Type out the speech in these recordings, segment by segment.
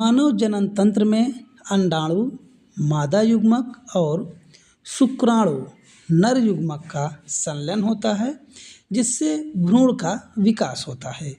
मानव जनन तंत्र में अंडाणु, मादा युग्मक और शुक्राणु नर युग्मक का संलयन होता है, जिससे भ्रूण का विकास होता है।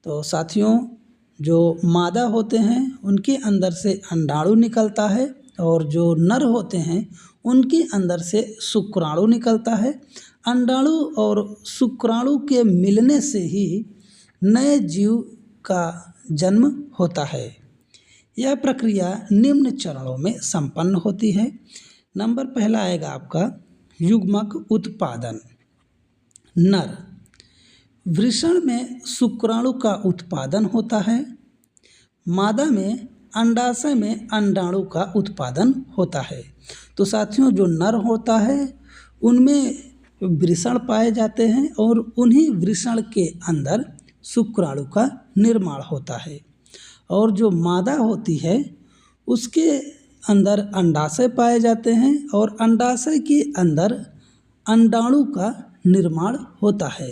तो साथियों, जो मादा होते हैं उनके अंदर से अंडाणु निकलता है और जो नर होते हैं उनके अंदर से शुक्राणु निकलता है। अंडाणु और शुक्राणु के मिलने से ही नए जीव का जन्म होता है। यह प्रक्रिया निम्न चरणों में संपन्न होती है। नंबर पहला आएगा आपका युग्मक उत्पादन। नर वृषण में शुक्राणु का उत्पादन होता है। मादा में अंडाशय में अंडाणु का उत्पादन होता है। तो साथियों, जो नर होता है उनमें वृषण पाए जाते हैं और उन्हीं वृषण के अंदर शुक्राणु का निर्माण होता है। और जो मादा होती है उसके अंदर अंडाशय पाए जाते हैं और अंडाशय के अंदर अंडाणु का निर्माण होता है।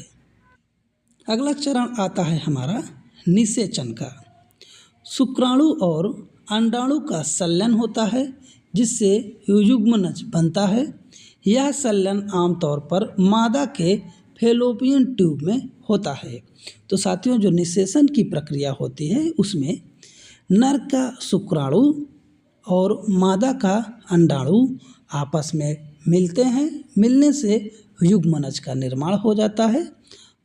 अगला चरण आता है हमारा निषेचन का। शुक्राणु और अंडाणु का संलयन होता है, जिससे युग्मनज बनता है। यह संलयन आमतौर पर मादा के फैलोपियन ट्यूब में होता है। तो साथियों, जो निषेचन की प्रक्रिया होती है उसमें नर का शुक्राणु और मादा का अंडाणु आपस में मिलते हैं। मिलने से युग्मनज का निर्माण हो जाता है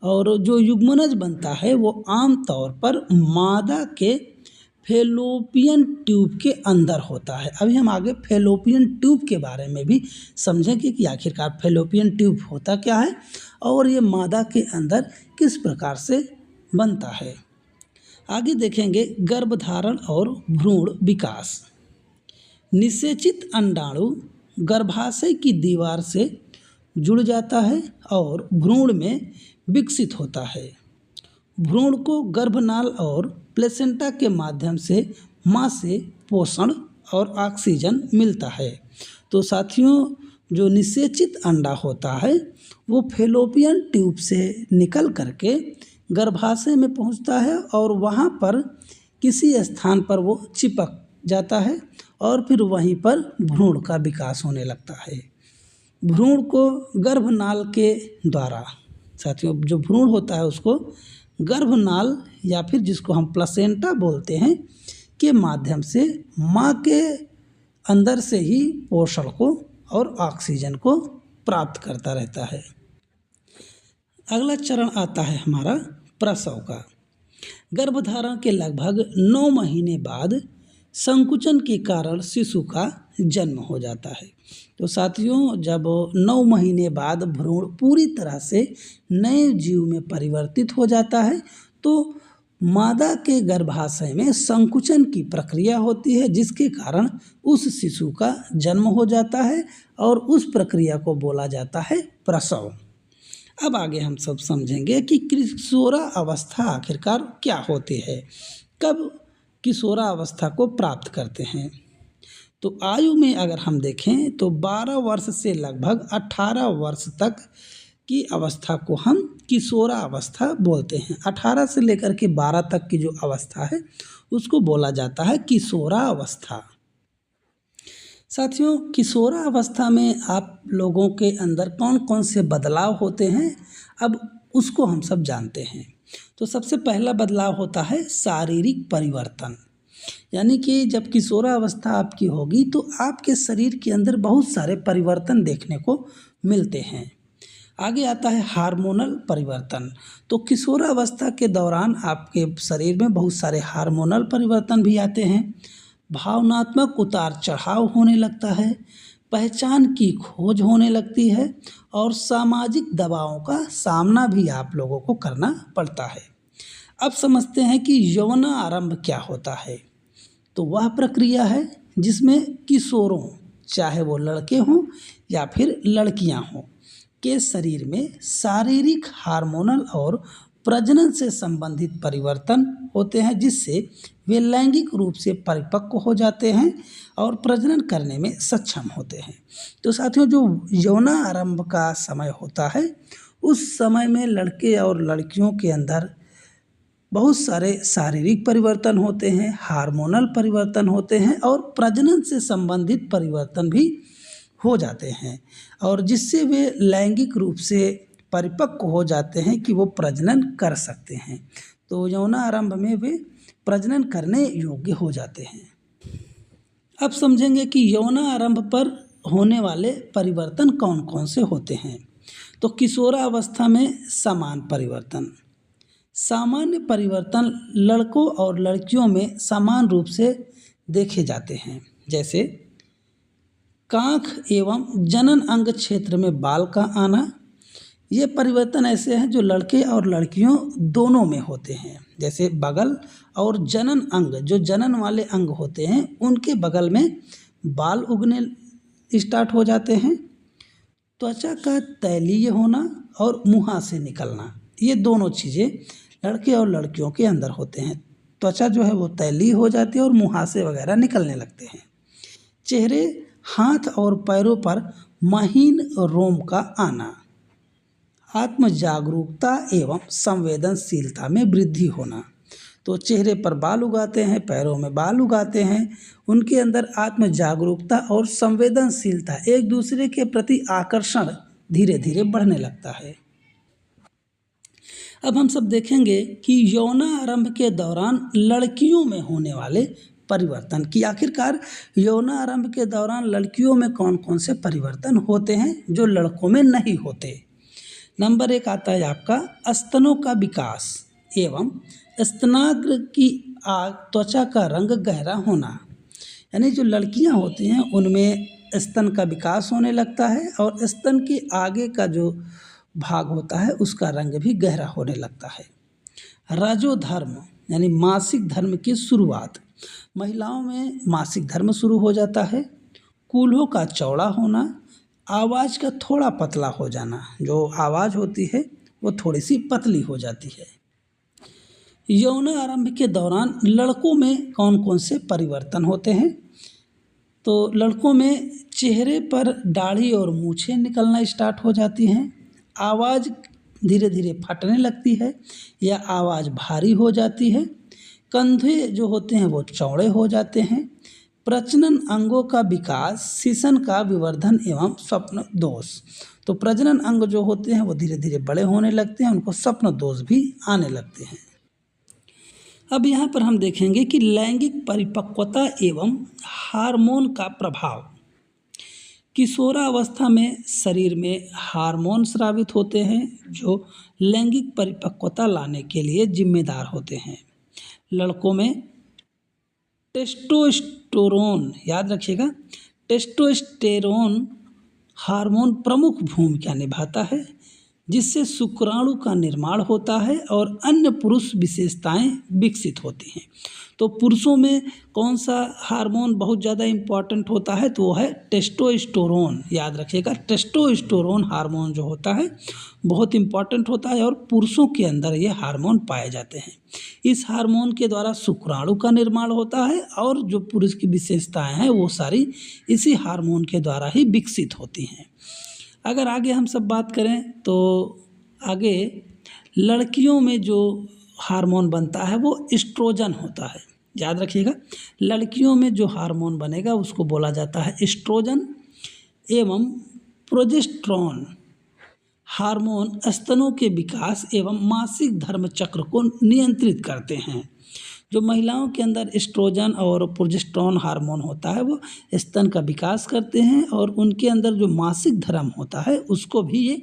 और जो युग्मनज बनता है वो आमतौर पर मादा के फैलोपियन ट्यूब के अंदर होता है। अभी हम आगे फैलोपियन ट्यूब के बारे में भी समझेंगे कि आखिरकार फैलोपियन ट्यूब होता क्या है और ये मादा के अंदर किस प्रकार से बनता है। आगे देखेंगे गर्भधारण और भ्रूण विकास। निषेचित अंडाणु गर्भाशय की दीवार से जुड़ जाता है और भ्रूण में विकसित होता है। भ्रूण को गर्भनाल और प्लेसेंटा के माध्यम से मां से पोषण और ऑक्सीजन मिलता है। तो साथियों, जो निषेचित अंडा होता है वो फैलोपियन ट्यूब से निकल करके गर्भाशय में पहुंचता है और वहां पर किसी स्थान पर वो चिपक जाता है और फिर वहीं पर भ्रूण का विकास होने लगता है। भ्रूण को गर्भनाल के द्वारा, साथियों, जो भ्रूण होता है उसको गर्भनाल या फिर जिसको हम प्लेसेंटा बोलते हैं के माध्यम से माँ के अंदर से ही पोषण को और ऑक्सीजन को प्राप्त करता रहता है। अगला चरण आता है हमारा प्रसव का। गर्भधारण के लगभग 9 महीने बाद संकुचन के कारण शिशु का जन्म हो जाता है। तो साथियों, जब 9 महीने बाद भ्रूण पूरी तरह से नए जीव में परिवर्तित हो जाता है तो मादा के गर्भाशय में संकुचन की प्रक्रिया होती है, जिसके कारण उस शिशु का जन्म हो जाता है और उस प्रक्रिया को बोला जाता है प्रसव। अब आगे हम सब समझेंगे कि किशोरावस्था आखिरकार क्या होती है, कब किशोरावस्था को प्राप्त करते हैं। तो आयु में अगर हम देखें तो 12 वर्ष से लगभग 18 वर्ष तक की अवस्था को हम किशोरावस्था बोलते हैं। 18 से लेकर के 12 तक की जो अवस्था है उसको बोला जाता है किशोरावस्था। साथियों, किशोरावस्था में आप लोगों के अंदर कौन कौन से बदलाव होते हैं, अब उसको हम सब जानते हैं। तो सबसे पहला बदलाव होता है शारीरिक परिवर्तन। यानी कि जब किशोरावस्था आपकी होगी तो आपके शरीर के अंदर बहुत सारे परिवर्तन देखने को मिलते हैं। आगे आता है हार्मोनल परिवर्तन। तो किशोरावस्था के दौरान आपके शरीर में बहुत सारे हार्मोनल परिवर्तन भी आते हैं। भावनात्मक उतार चढ़ाव होने लगता है, पहचान की खोज होने लगती है और सामाजिक दबावों का सामना भी आप लोगों को करना पड़ता है। अब समझते हैं कि यौवनारंभ क्या होता है। तो वह प्रक्रिया है जिसमें किशोरों, चाहे वो लड़के हों या फिर लड़कियां हों, के शरीर में शारीरिक, हार्मोनल और प्रजनन से संबंधित परिवर्तन होते हैं, जिससे वे लैंगिक रूप से परिपक्व हो जाते हैं और प्रजनन करने में सक्षम होते हैं। तो साथियों, जो यौनारंभ का समय होता है उस समय में लड़के और लड़कियों के अंदर बहुत सारे शारीरिक परिवर्तन होते हैं, हार्मोनल परिवर्तन होते हैं और प्रजनन से संबंधित परिवर्तन भी हो जाते हैं और जिससे वे लैंगिक रूप से परिपक्व हो जाते हैं कि वो प्रजनन कर सकते हैं। तो यौनारंभ में वे प्रजनन करने योग्य हो जाते हैं। अब समझेंगे कि यौनारंभ पर होने वाले परिवर्तन कौन कौन से होते हैं। तो किशोरावस्था में समान परिवर्तन, सामान्य परिवर्तन लड़कों और लड़कियों में समान रूप से देखे जाते हैं, जैसे कांख एवं जनन अंग क्षेत्र में बाल का आना। ये परिवर्तन ऐसे हैं जो लड़के और लड़कियों दोनों में होते हैं, जैसे बगल और जनन अंग, जो जनन वाले अंग होते हैं उनके बगल में बाल उगने स्टार्ट हो जाते हैं। त्वचा का तैलीय होना और मुहासे निकलना, ये दोनों चीज़ें लड़के और लड़कियों के अंदर होते हैं। त्वचा जो है वो तैलीय हो जाती है और मुहासे वगैरह निकलने लगते हैं। चेहरे, हाथ और पैरों पर महीन रोम का आना। आत्म जागरूकता एवं संवेदनशीलता में वृद्धि होना। तो चेहरे पर बाल उगाते हैं, पैरों में बाल उगाते हैं, उनके अंदर आत्म जागरूकता और संवेदनशीलता, एक दूसरे के प्रति आकर्षण धीरे धीरे बढ़ने लगता है। अब हम सब देखेंगे कि यौनारंभ के दौरान लड़कियों में होने वाले परिवर्तन की आखिरकार यौनारंभ के दौरान लड़कियों में कौन कौन से परिवर्तन होते हैं जो लड़कों में नहीं होते। नंबर 1 आता है आपका स्तनों का विकास एवं स्तनाग्र की त्वचा का रंग गहरा होना। यानी जो लड़कियां होती हैं उनमें स्तन का विकास होने लगता है और स्तन के आगे का जो भाग होता है उसका रंग भी गहरा होने लगता है। रजोधर्म यानी मासिक धर्म की शुरुआत, महिलाओं में मासिक धर्म शुरू हो जाता है। कूल्हों का चौड़ा होना, आवाज़ का थोड़ा पतला हो जाना, जो आवाज़ होती है वो थोड़ी सी पतली हो जाती है। यौनारंभ के दौरान लड़कों में कौन कौन से परिवर्तन होते हैं। तो लड़कों में चेहरे पर दाढ़ी और मूछें निकलना स्टार्ट हो जाती हैं। आवाज़ धीरे धीरे फटने लगती है या आवाज़ भारी हो जाती है। कंधे जो होते हैं वो चौड़े हो जाते हैं। प्रजनन अंगों का विकास, शिशन का विवर्धन एवं स्वप्न दोष। तो प्रजनन अंग जो होते हैं वो धीरे धीरे बड़े होने लगते हैं, उनको स्वप्न दोष भी आने लगते हैं। अब यहाँ पर हम देखेंगे कि लैंगिक परिपक्वता एवं हार्मोन का प्रभाव। किशोरावस्था में शरीर में हार्मोन स्रावित होते हैं जो लैंगिक परिपक्वता लाने के लिए जिम्मेदार होते हैं। लड़कों में टेस्टोस्टेरोन, याद रखिएगा, टेस्टोस्टेरोन हार्मोन प्रमुख भूमिका निभाता है, जिससे शुक्राणु का निर्माण होता है और अन्य पुरुष विशेषताएं विकसित होती हैं। तो पुरुषों में कौन सा हार्मोन बहुत ज़्यादा इम्पॉर्टेंट होता है, तो वो है टेस्टोस्टेरोन। याद रखिएगा, टेस्टोस्टेरोन हार्मोन जो होता है बहुत इम्पॉर्टेंट होता है और पुरुषों के अंदर ये हार्मोन पाए जाते हैं। इस हार्मोन के द्वारा शुक्राणु का निर्माण होता है और जो पुरुष की विशेषताएं हैं वो सारी इसी हार्मोन के द्वारा ही विकसित होती हैं। अगर आगे हम सब बात करें तो आगे लड़कियों में जो हार्मोन बनता है वो एस्ट्रोजन होता है। याद रखिएगा, लड़कियों में जो हार्मोन बनेगा उसको बोला जाता है एस्ट्रोजन एवं प्रोजेस्टेरोन हार्मोन स्तनों के विकास एवं मासिक धर्म चक्र को नियंत्रित करते हैं। जो महिलाओं के अंदर एस्ट्रोजन और प्रोजेस्टेरोन हार्मोन होता है वो स्तन का विकास करते हैं और उनके अंदर जो मासिक धर्म होता है उसको भी ये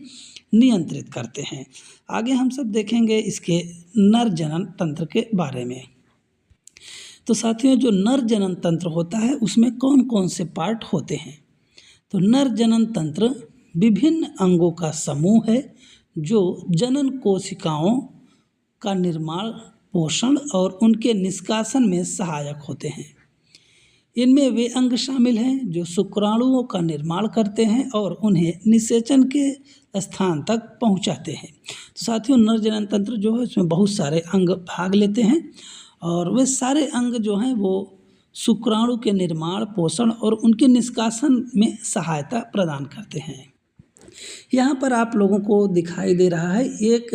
नियंत्रित करते हैं। आगे हम सब देखेंगे इसके नर जनन तंत्र के बारे में। तो साथियों, जो नर जनन तंत्र होता है उसमें कौन कौन से पार्ट होते हैं। तो नर जनन तंत्र विभिन्न अंगों का समूह है जो जनन कोशिकाओं का निर्माण, पोषण और उनके निष्कासन में सहायक होते हैं। इनमें वे अंग शामिल हैं जो शुक्राणुओं का निर्माण करते हैं और उन्हें निषेचन के स्थान तक पहुंचाते हैं। तो साथियों, नर जनन तंत्र जो है उसमें बहुत सारे अंग भाग लेते हैं और वे सारे अंग जो हैं वो शुक्राणु के निर्माण, पोषण और उनके निष्कासन में सहायता प्रदान करते हैं। यहाँ पर आप लोगों को दिखाई दे रहा है एक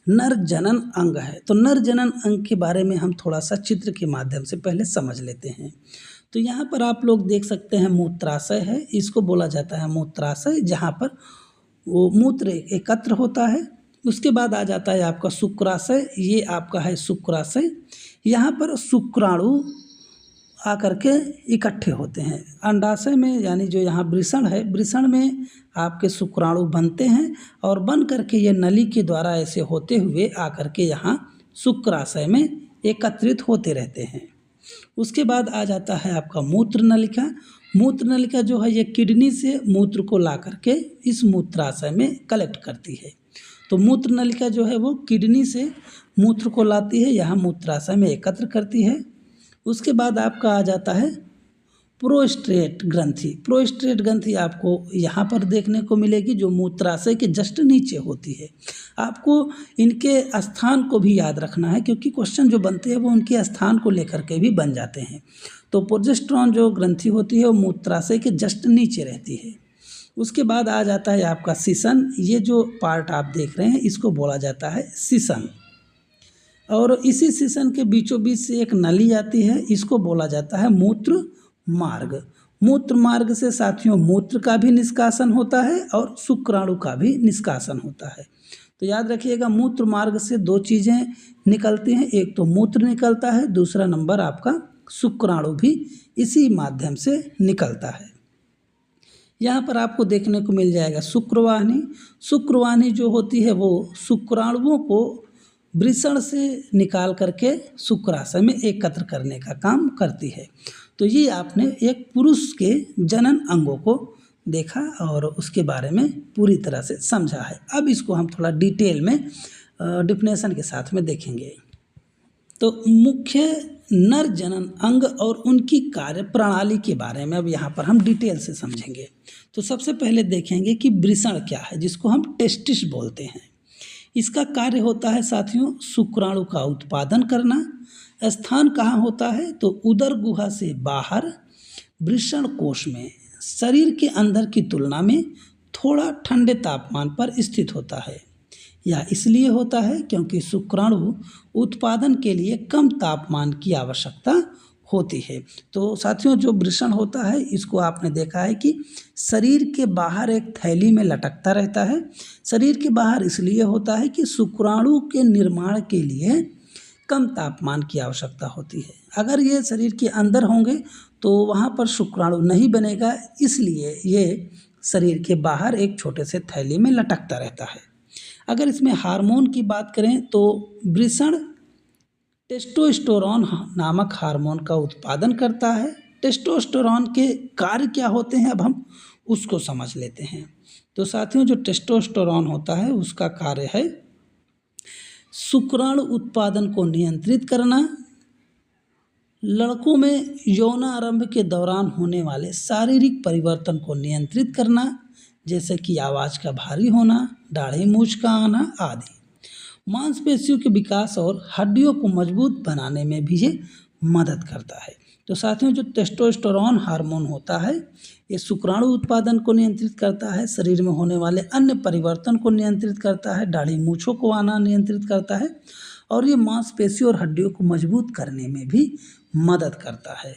नर जनन अंग है। तो नर जनन अंग के बारे में हम थोड़ा सा चित्र के माध्यम से पहले समझ लेते हैं। तो यहाँ पर आप लोग देख सकते हैं मूत्राशय है, इसको बोला जाता है मूत्राशय, जहाँ पर वो मूत्र एकत्र होता है। उसके बाद आ जाता है आपका शुक्राशय, ये आपका है शुक्राशय। यहाँ पर शुक्राणु आकर के इकट्ठे होते हैं अंडाशय में, यानी जो यहाँ वृषण है, वृषण में आपके शुक्राणु बनते हैं और बन करके ये नली के द्वारा ऐसे होते हुए आकर के यहाँ शुक्राशय में एकत्रित होते रहते हैं। उसके बाद आ जाता है आपका मूत्र नलिका। मूत्र नलिका जो है ये किडनी से मूत्र को ला करके इस मूत्राशय में कलेक्ट करती है। तो मूत्र नलिका जो है वो किडनी से मूत्र को लाती है, यहाँ मूत्राशय में एकत्र करती है। उसके बाद आपका आ जाता है प्रोस्टेट ग्रंथि। प्रोस्टेट ग्रंथि आपको यहाँ पर देखने को मिलेगी, जो मूत्राशय के जस्ट नीचे होती है। आपको इनके स्थान को भी याद रखना है, क्योंकि क्वेश्चन जो बनते हैं वो उनके स्थान को लेकर के भी बन जाते हैं। तो प्रोजेस्टेरॉन जो ग्रंथि होती है वो मूत्राशय के जस्ट नीचे रहती है। उसके बाद आ जाता है आपका सीसन। ये जो पार्ट आप देख रहे हैं इसको बोला जाता है सीसन, और इसी सीसन के बीचों बीच से एक नली आती है, इसको बोला जाता है मूत्र मार्ग। मूत्र मार्ग से साथियों मूत्र का भी निष्कासन होता है और शुक्राणु का भी निष्कासन होता है। तो याद रखिएगा, मूत्र मार्ग से दो चीज़ें निकलती हैं, एक तो मूत्र निकलता है, दूसरा नंबर आपका शुक्राणु भी इसी माध्यम से निकलता है। यहाँ पर आपको देखने को मिल जाएगा शुक्रवाहिनी। शुक्रवाहिनी जो होती है वो शुक्राणुओं को वृषण से निकाल करके शुक्राशय में एकत्र करने का काम करती है। तो ये आपने एक पुरुष के जनन अंगों को देखा और उसके बारे में पूरी तरह से समझा है। अब इसको हम थोड़ा डिटेल में डिफिनेशन के साथ में देखेंगे। तो मुख्य नर जनन अंग और उनकी कार्य प्रणाली के बारे में अब यहाँ पर हम डिटेल से समझेंगे। तो सबसे पहले देखेंगे कि वृषण क्या है, जिसको हम टेस्टिस बोलते हैं। इसका कार्य होता है साथियों शुक्राणु का उत्पादन करना। स्थान कहाँ होता है, तो उदर गुहा से बाहर वृषण कोश में शरीर के अंदर की तुलना में थोड़ा ठंडे तापमान पर स्थित होता है। यह इसलिए होता है क्योंकि शुक्राणु उत्पादन के लिए कम तापमान की आवश्यकता होती है। तो साथियों जो वृषण होता है इसको आपने देखा है कि शरीर के बाहर एक थैली में लटकता रहता है। शरीर के बाहर इसलिए होता है कि शुक्राणु के निर्माण के लिए कम तापमान की आवश्यकता होती है। अगर ये शरीर के अंदर होंगे तो वहाँ पर शुक्राणु नहीं बनेगा, इसलिए ये शरीर के बाहर एक छोटे से थैली में लटकता रहता है। अगर इसमें हार्मोन की बात करें तो वृषण टेस्टोस्टेरोन नामक हार्मोन का उत्पादन करता है। टेस्टोस्टेरोन के कार्य क्या होते हैं अब हम उसको समझ लेते हैं। तो साथियों जो टेस्टोस्टेरोन होता है उसका कार्य है शुक्राणु उत्पादन को नियंत्रित करना, लड़कों में यौनारंभ के दौरान होने वाले शारीरिक परिवर्तन को नियंत्रित करना, जैसे कि आवाज़ का भारी होना, दाढ़ी मूंछ का आना आदि, मांसपेशियों के विकास और हड्डियों को मजबूत बनाने में भी ये मदद करता है। तो साथियों जो टेस्टोस्टेरोन हार्मोन होता है ये शुक्राणु उत्पादन को नियंत्रित करता है, शरीर में होने वाले अन्य परिवर्तन को नियंत्रित करता है, दाढ़ी मूंछों को आना नियंत्रित करता है और ये मांसपेशियों और हड्डियों को मजबूत करने में भी मदद करता है।